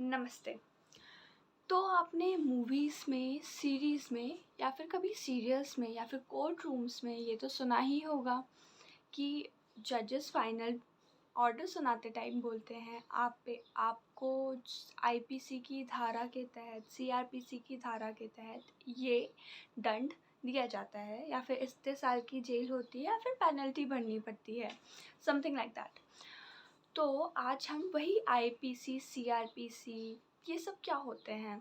नमस्ते। तो आपने मूवीज़ में, सीरीज़ में या फिर कभी सीरियल्स में या फिर कोर्ट रूम्स में ये तो सुना ही होगा कि जजेस फाइनल ऑर्डर सुनाते टाइम बोलते हैं आपको आईपीसी की धारा के तहत, सीआरपीसी की धारा के तहत ये दंड दिया जाता है या फिर इतने साल की जेल होती है या फिर पेनल्टी भरनी पड़ती है, समथिंग लाइक दैट। तो आज हम वही आईपीसी, सीआरपीसी ये सब क्या होते हैं,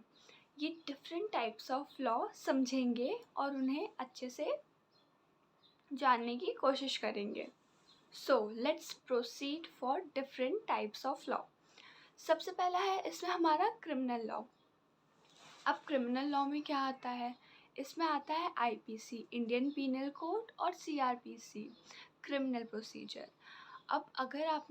ये डिफरेंट टाइप्स ऑफ लॉ समझेंगे और उन्हें अच्छे से जानने की कोशिश करेंगे। So let's proceed for different types of law. सबसे पहला है इसमें हमारा क्रिमिनल लॉ। अब क्रिमिनल लॉ में क्या आता है? इसमें आता है आईपीसी, इंडियन पीनल कोड, और सीआरपीसी, क्रिमिनल प्रोसीजर। अब अगर आप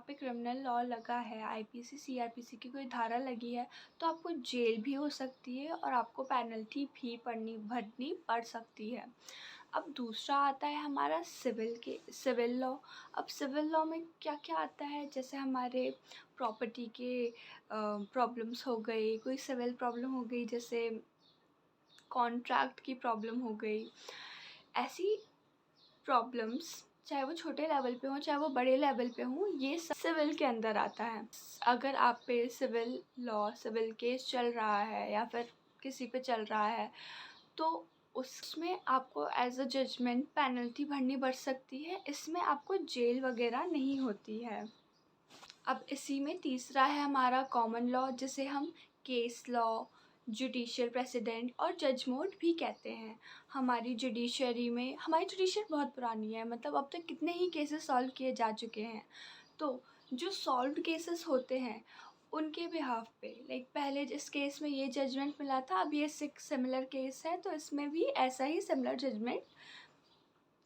पे क्रिमिनल लॉ लगा है, आईपीसी सीआरपीसी की कोई धारा लगी है, तो आपको जेल भी हो सकती है और आपको पेनल्टी भी भरनी पड़ सकती है। अब दूसरा आता है हमारा सिविल लॉ। अब सिविल लॉ में क्या क्या आता है, जैसे हमारे प्रॉपर्टी के प्रॉब्लम्स हो गई, कोई सिविल प्रॉब्लम हो गई, जैसे कॉन्ट्रैक्ट की प्रॉब्लम हो गई। ऐसी प्रॉब्लम्स चाहे वो छोटे लेवल पे हों चाहे वो बड़े लेवल पे हों, ये सब सिविल के अंदर आता है। अगर आप पे सिविल केस चल रहा है या फिर किसी पे चल रहा है, तो उसमें आपको एज अ जजमेंट पेनल्टी भरनी पड़ सकती है। इसमें आपको जेल वगैरह नहीं होती है। अब इसी में तीसरा है हमारा कॉमन लॉ, जिसे हम केस लॉ, जुडिशियल प्रेसिडेंट और जज मोड भी कहते हैं। हमारी जुडिशरी बहुत पुरानी है, मतलब अब तक कितने ही केसेस सॉल्व किए जा चुके हैं। तो जो सॉल्व्ड केसेस होते हैं उनके बिहाफ पे, लाइक पहले जिस केस में ये जजमेंट मिला था, अब ये सिमिलर केस है, तो इसमें भी ऐसा ही सिमिलर जजमेंट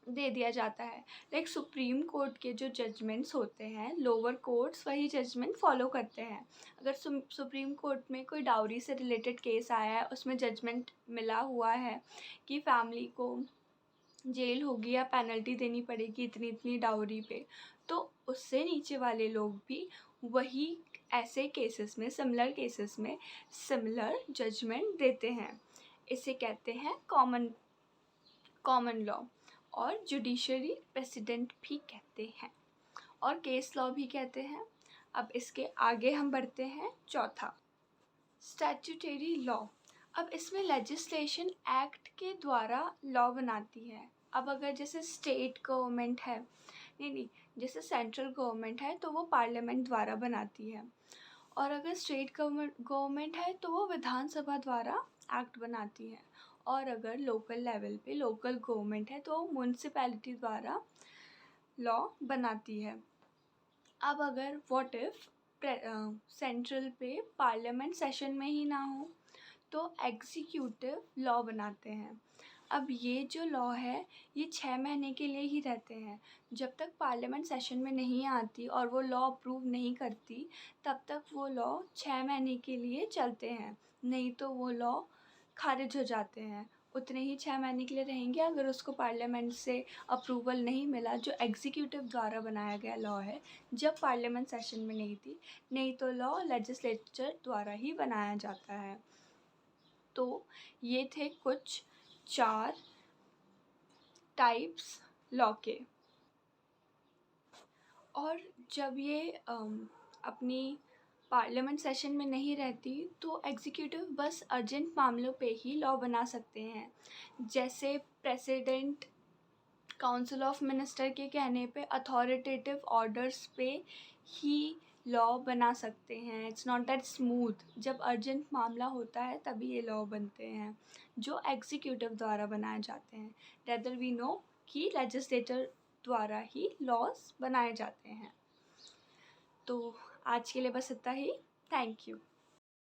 दे दिया जाता है। लाइक सुप्रीम कोर्ट के जो जजमेंट्स होते हैं, लोअर कोर्ट्स वही जजमेंट फॉलो करते हैं। अगर सुप्रीम कोर्ट में कोई डाउरी से रिलेटेड केस आया है, उसमें जजमेंट मिला हुआ है कि फैमिली को जेल होगी या पेनल्टी देनी पड़ेगी इतनी इतनी डाउरी पे, तो उससे नीचे वाले लोग भी वही ऐसे केसेस में, सिमिलर केसेस में सिमिलर जजमेंट देते हैं। इसे कहते हैं कॉमन लॉ, और जुडिशरी प्रेसिडेंट भी कहते हैं, और केस लॉ भी कहते हैं। अब इसके आगे हम बढ़ते हैं, चौथा स्टैट्यूटरी लॉ। अब इसमें लेजिस्लेशन एक्ट के द्वारा लॉ बनाती है। अब अगर जैसे स्टेट गवर्नमेंट है, नहीं, जैसे सेंट्रल गवर्नमेंट है तो वो पार्लियामेंट द्वारा बनाती है, और अगर स्टेट गवर्नमेंट है तो वो विधानसभा द्वारा एक्ट बनाती है, और अगर लोकल लेवल पे लोकल गवर्नमेंट है तो म्यूनसिपैलिटी द्वारा लॉ बनाती है। अब अगर व्हाट इफ़ सेंट्रल पे पार्लियामेंट सेशन में ही ना हो, तो एग्जीक्यूटिव लॉ बनाते हैं। अब ये जो लॉ है ये 6 महीने के लिए ही रहते हैं। जब तक पार्लियामेंट सेशन में नहीं आती और वो लॉ अप्रूव नहीं करती, तब तक वो लॉ 6 महीने के लिए चलते हैं, नहीं तो वो लॉ खारिज हो जाते हैं। उतने ही 6 महीने के लिए रहेंगे अगर उसको पार्लियामेंट से अप्रूवल नहीं मिला, जो एग्जीक्यूटिव द्वारा बनाया गया लॉ है, जब पार्लियामेंट सेशन में नहीं थी, नहीं तो लॉ लेजिस्लेचर द्वारा ही बनाया जाता है। तो ये थे कुछ 4 टाइप्स लॉ के। और जब ये अपनी पार्लियामेंट सेशन में नहीं रहती, तो एग्जीक्यूटिव बस अर्जेंट मामलों पे ही लॉ बना सकते हैं। जैसे प्रेसिडेंट काउंसिल ऑफ मिनिस्टर के कहने पे अथॉरिटेटिव ऑर्डर्स पे ही लॉ बना सकते हैं। It's not that smooth. जब अर्जेंट मामला होता है तभी ये लॉ बनते हैं, जो एग्जीक्यूटिव द्वारा बनाए जाते हैं। रेदर वी नो कि लेजिस्लेटर द्वारा ही लॉज बनाए जाते हैं। तो आज के लिए बस इतना ही। Thank you.